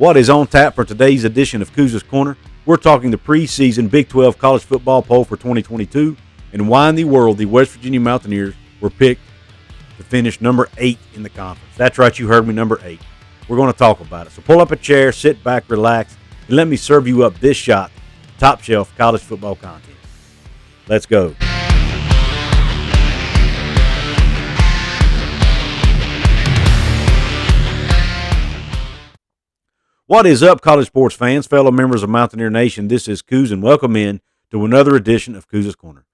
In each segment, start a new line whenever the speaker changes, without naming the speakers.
What is on tap for today's edition of Couz's Corner? We're talking the preseason Big 12 college football poll for 2022 and why in the world the West Virginia Mountaineers were picked to finish number 8 in the conference. That's right, you heard me, number 8. We're going to talk about it. So pull up a chair, sit back, relax, and let me serve you up this shot, top shelf college football content. Let's go. What is up, college sports fans, fellow members of Mountaineer Nation? This is Couz, and welcome in to another edition of Couz's Corner.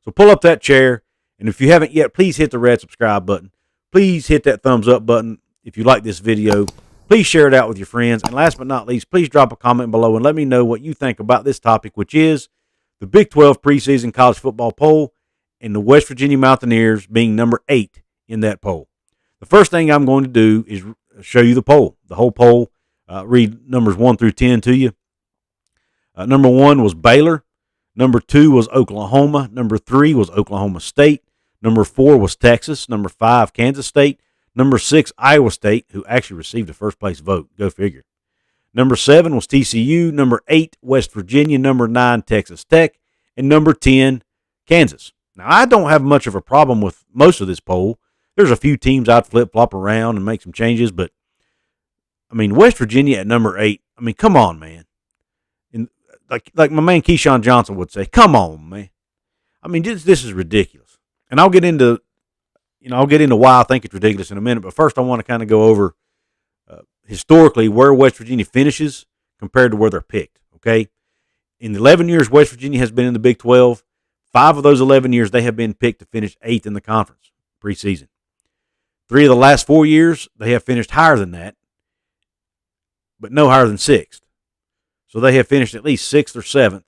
So pull up that chair, and if you haven't yet, please hit the red subscribe button. Please hit that thumbs up button if you like this video. Please share it out with your friends. And last but not least, please drop a comment below and let me know what you think about this topic, which is the Big 12 preseason college football poll and the West Virginia Mountaineers being number 8 in that poll. The first thing I'm going to do is show you the poll, the whole poll. Read numbers 1 through 10 to you. Number 1 was Baylor. Number 2 was Oklahoma. Number 3 was Oklahoma State. Number 4 was Texas. Number 5, Kansas State. Number 6, Iowa State, who actually received a first-place vote. Go figure. Number 7 was TCU. Number 8, West Virginia. Number 9, Texas Tech. And number 10, Kansas. Now, I don't have much of a problem with most of this poll. There's a few teams I'd flip-flop around and make some changes, but I mean, West Virginia at number 8. I mean, come on, man. And like my man Keyshawn Johnson would say, come on, man. I mean, this is ridiculous. And I'll get into why I think it's ridiculous in a minute. But first, I want to kind of go over historically where West Virginia finishes compared to where they're picked. Okay, in the 11 years West Virginia has been in the Big 12, 5 of those 11 years they have been picked to finish 8th in the conference preseason. 3 of the last 4 years they have finished higher than that, but no higher than 6th. So they have finished at least 6th or 7th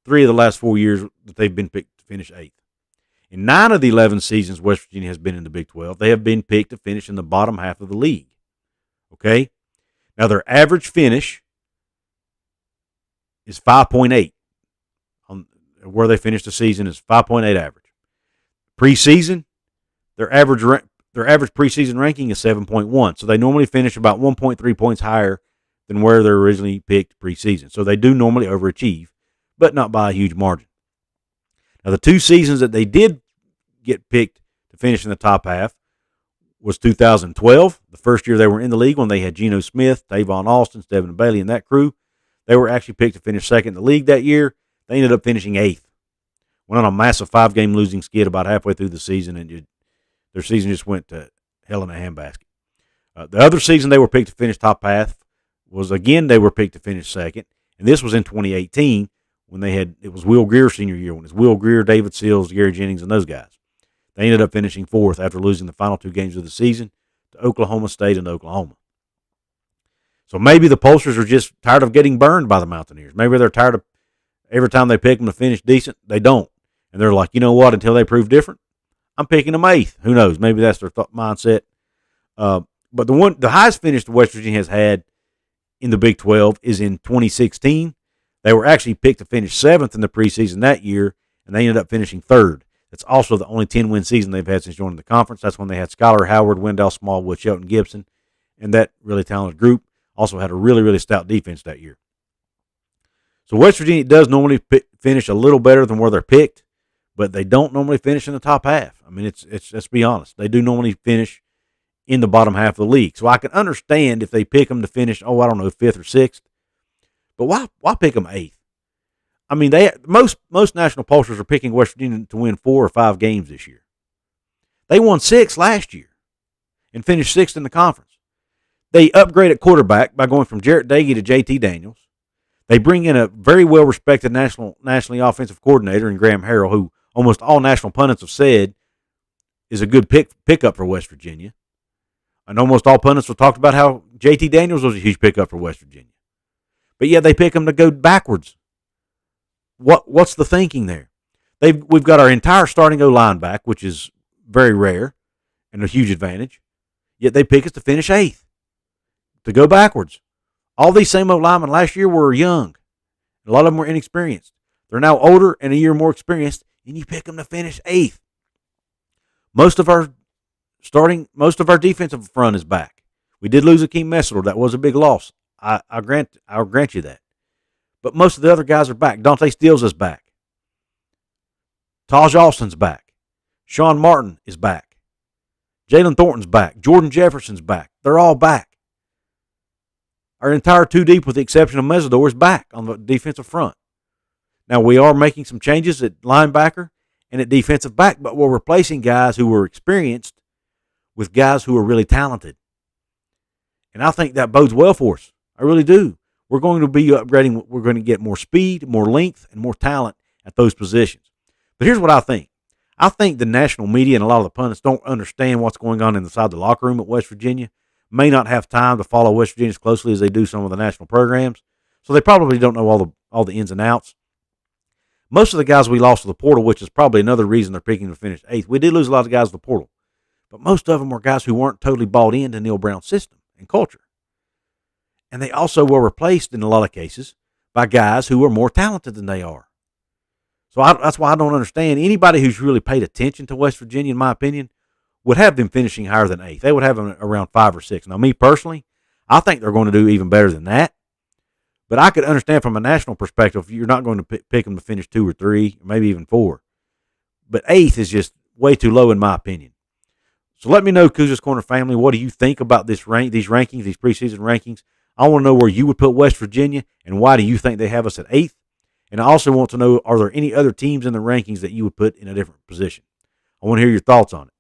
3 of the last 4 years that they've been picked to finish 8th. In 9 of the 11 seasons West Virginia has been in the Big 12, they have been picked to finish in the bottom half of the league. Okay? Now their average finish is 5.8. Where they finished the season is 5.8 average. Preseason, their average preseason ranking is 7.1. So they normally finish about 1.3 points higher than where they're originally picked preseason. So they do normally overachieve, but not by a huge margin. Now, the 2 seasons that they did get picked to finish in the top half was 2012, the first year they were in the league when they had Geno Smith, Tavon Austin, Stephen Bailey, and that crew. They were actually picked to finish 2nd in the league that year. They ended up finishing 8th. Went on a massive 5-game losing skid about halfway through the season, and their season just went to hell in a handbasket. The other season they were picked to finish top half was, again, they were picked to finish 2nd, and this was in 2018 when it was Will Greer's senior year, when it's Will Greer, David Sills, Gary Jennings, and those guys. They ended up finishing 4th after losing the final 2 games of the season to Oklahoma State and Oklahoma. So maybe the pollsters are just tired of getting burned by the Mountaineers. Maybe they're tired of every time they pick them to finish decent, they don't. And they're like, you know what, until they prove different, I'm picking them 8th. Who knows? Maybe that's their mindset. But the highest finish that West Virginia has had in the Big 12 is in 2016. They were actually picked to finish 7th in the preseason that year, and they ended up finishing 3rd. That's also the only 10-win season they've had since joining the conference. That's when they had Skylar Howard, Wendell Smallwood, Shelton Gibson, and that really talented group also had a really, really stout defense that year. So West Virginia does normally finish a little better than where they're picked, but they don't normally finish in the top half. I mean, it's let's be honest. They do normally finish in the bottom half of the league. So I can understand if they pick them to finish, 5th or 6th. But why pick them 8th? I mean, most national pollsters are picking West Virginia to win 4 or 5 games this year. They won 6 last year and finished 6th in the conference. They upgrade at quarterback by going from Jarrett Doege to JT Daniels. They bring in a very well-respected nationally offensive coordinator in Graham Harrell, who almost all national pundits have said is a good pickup for West Virginia. And almost all pundits have talked about how JT Daniels was a huge pickup for West Virginia. But yet they pick them to go backwards. What's the thinking there? We've got our entire starting O-line back, which is very rare and a huge advantage. Yet they pick us to finish 8th, to go backwards. All these same O-linemen last year were young. A lot of them were inexperienced. They're now older and a year more experienced, and you pick them to finish 8th. Most of our defensive front is back. We did lose Akeem Messidor. That was a big loss. I'll grant you that. But most of the other guys are back. Dante Stills is back. Taj Austin's back. Sean Martin is back. Jalen Thornton's back. Jordan Jefferson's back. They're all back. Our entire two deep, with the exception of Mesidor, is back on the defensive front. Now, we are making some changes at linebacker and at defensive back, but we're replacing guys who were experienced with guys who are really talented. And I think that bodes well for us. I really do. We're going to be upgrading. We're going to get more speed, more length, and more talent at those positions. But here's what I think. I think the national media and a lot of the pundits don't understand what's going on inside the locker room at West Virginia, may not have time to follow West Virginia as closely as they do some of the national programs, so they probably don't know all the ins and outs. Most of the guys we lost to the portal, which is probably another reason they're picking to finish 8th. We did lose a lot of guys to the portal, but most of them were guys who weren't totally bought into Neil Brown's system and culture. And they also were replaced in a lot of cases by guys who are more talented than they are. So that's why I don't understand. Anybody who's really paid attention to West Virginia, in my opinion, would have them finishing higher than 8th. They would have them around 5 or 6. Now, me personally, I think they're going to do even better than that. But I could understand from a national perspective, you're not going to pick them to finish 2 or 3, or maybe even 4. But 8th is just way too low, in my opinion. So let me know, Cougars Corner family, what do you think about these rankings, these preseason rankings? I want to know where you would put West Virginia, and why do you think they have us at 8th? And I also want to know, are there any other teams in the rankings that you would put in a different position? I want to hear your thoughts on it.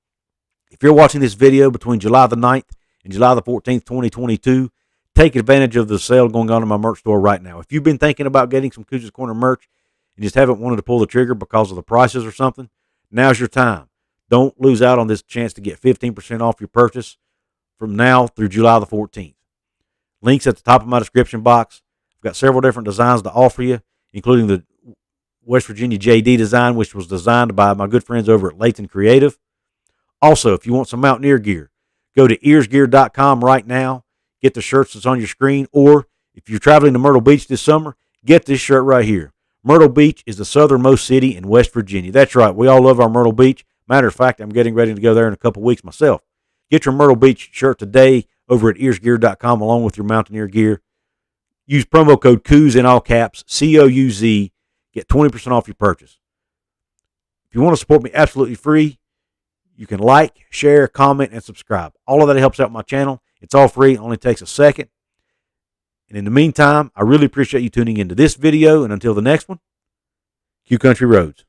If you're watching this video between July the 9th and July the 14th, 2022, take advantage of the sale going on in my merch store right now. If you've been thinking about getting some Cougars Corner merch and just haven't wanted to pull the trigger because of the prices or something, now's your time. Don't lose out on this chance to get 15% off your purchase from now through July the 14th. Links at the top of my description box. I've got several different designs to offer you, including the West Virginia JD design, which was designed by my good friends over at Layton Creative. Also, if you want some Mountaineer gear, go to earsgear.com right now. Get the shirts that's on your screen. Or if you're traveling to Myrtle Beach this summer, get this shirt right here. Myrtle Beach is the southernmost city in West Virginia. That's right. We all love our Myrtle Beach. Matter of fact, I'm getting ready to go there in a couple weeks myself. Get your Myrtle Beach shirt today over at earsgear.com along with your Mountaineer gear. Use promo code COUZ in all caps, COUZ. Get 20% off your purchase. If you want to support me absolutely free, you can like, share, comment, and subscribe. All of that helps out my channel. It's all free. It only takes a second. And in the meantime, I really appreciate you tuning into this video. And until the next one, Q Country Roads.